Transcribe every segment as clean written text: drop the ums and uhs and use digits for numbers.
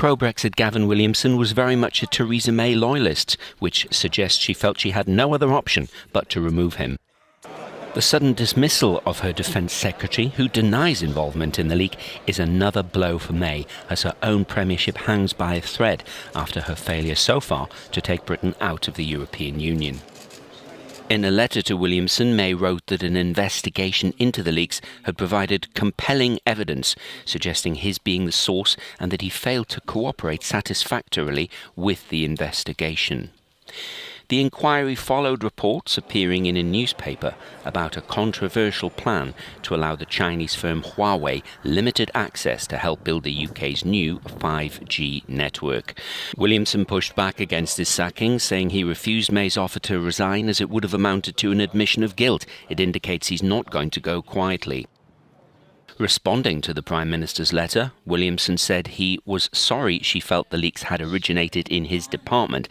Pro-Brexit Gavin Williamson was very much a Theresa May loyalist, which suggests she felt she had no other option but to remove him. The sudden dismissal of her Defence Secretary, who denies involvement in the leak, is another blow for May, as her own premiership hangs by a thread after her failure so far to take Britain out of the European Union. In a letter to Williamson, May wrote that an investigation into the leaks had provided compelling evidence suggesting his being the source and that he failed to cooperate satisfactorily with the investigation. The inquiry followed reports appearing in a newspaper about a controversial plan to allow the Chinese firm Huawei limited access to help build the UK's new 5G network. Williamson pushed back against his sacking, saying he refused May's offer to resign as it would have amounted to an admission of guilt. It indicates he's not going to go quietly. Responding to the Prime Minister's letter, Williamson said he was sorry she felt the leaks had originated in his department,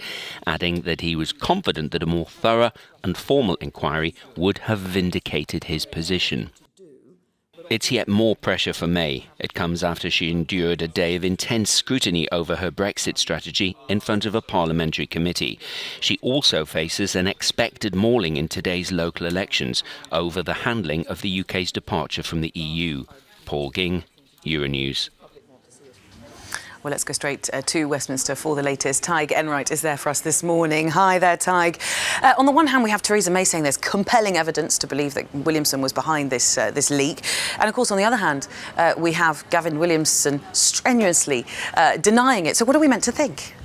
adding that he was confident that a more thorough and formal inquiry would have vindicated his position. It's yet more pressure for May. It comes after she endured a day of intense scrutiny over her Brexit strategy in front of a parliamentary committee. She also faces an expected mauling in today's local elections over the handling of the UK's departure from the EU. Paul Ging, Euronews. Well, let's go straight to Westminster for the latest. Tig Enright is there for us this morning. Hi there, Tig. On the one hand, we have Theresa May saying there's compelling evidence to believe that Williamson was behind this leak. And of course, on the other hand, we have Gavin Williamson strenuously denying it. So what are we meant to think?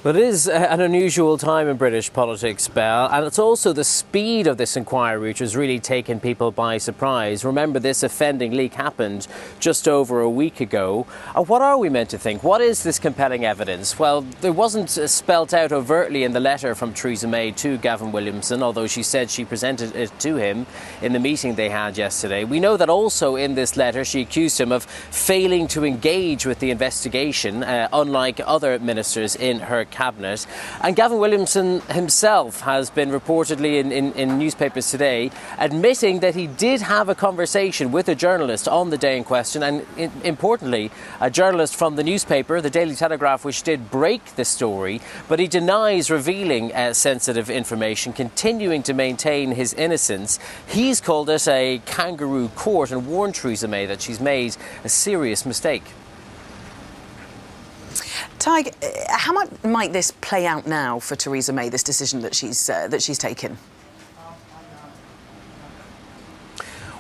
Well, it is an unusual time in British politics, Belle, and it's also the speed of this inquiry which has really taken people by surprise. Remember, this offending leak happened just over a week ago. What are we meant to think? What is this compelling evidence? Well, it wasn't spelt out overtly in the letter from Theresa May to Gavin Williamson, although she said she presented it to him in the meeting they had yesterday. We know that also in this letter she accused him of failing to engage with the investigation, unlike other ministers in her cabinet. And Gavin Williamson himself has been reportedly in newspapers today admitting that he did have a conversation with a journalist on the day in question, and importantly a journalist from the newspaper, the Daily Telegraph, which did break the story, but he denies revealing sensitive information, continuing to maintain his innocence. He's called it a kangaroo court and warned Theresa May that she's made a serious mistake. Tig, how might this play out now for Theresa May, this decision that she's taken?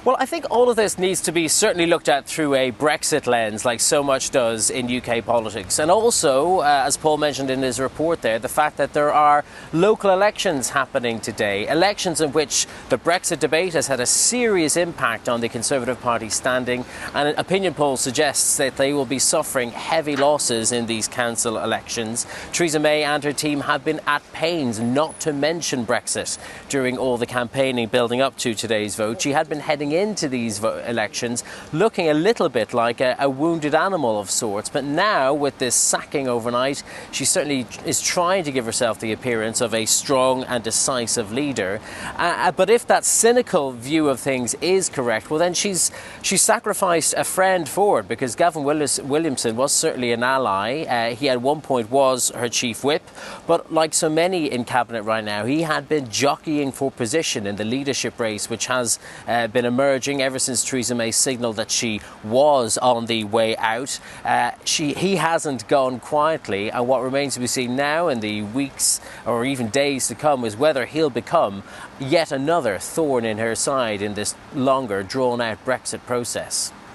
Well, I think all of this needs to be certainly looked at through a Brexit lens, like so much does in UK politics. And also, as Paul mentioned in his report there, the fact that there are local elections happening today, elections in which the Brexit debate has had a serious impact on the Conservative Party's standing, and an opinion poll suggests that they will be suffering heavy losses in these council elections. Theresa May and her team have been at pains not to mention Brexit during all the campaigning building up to today's vote. She had been heading into these elections looking a little bit like a wounded animal of sorts, but now with this sacking overnight, she certainly is trying to give herself the appearance of a strong and decisive leader. But if that cynical view of things is correct, well then she's sacrificed a friend for it, because Gavin Williamson was certainly an ally. He at one point was her chief whip, but like so many in cabinet right now, he had been jockeying for position in the leadership race, which has been emerging ever since Theresa May signalled that she was on the way out. He hasn't gone quietly, and what remains to be seen now in the weeks or even days to come is whether he'll become yet another thorn in her side in this longer, drawn-out Brexit process.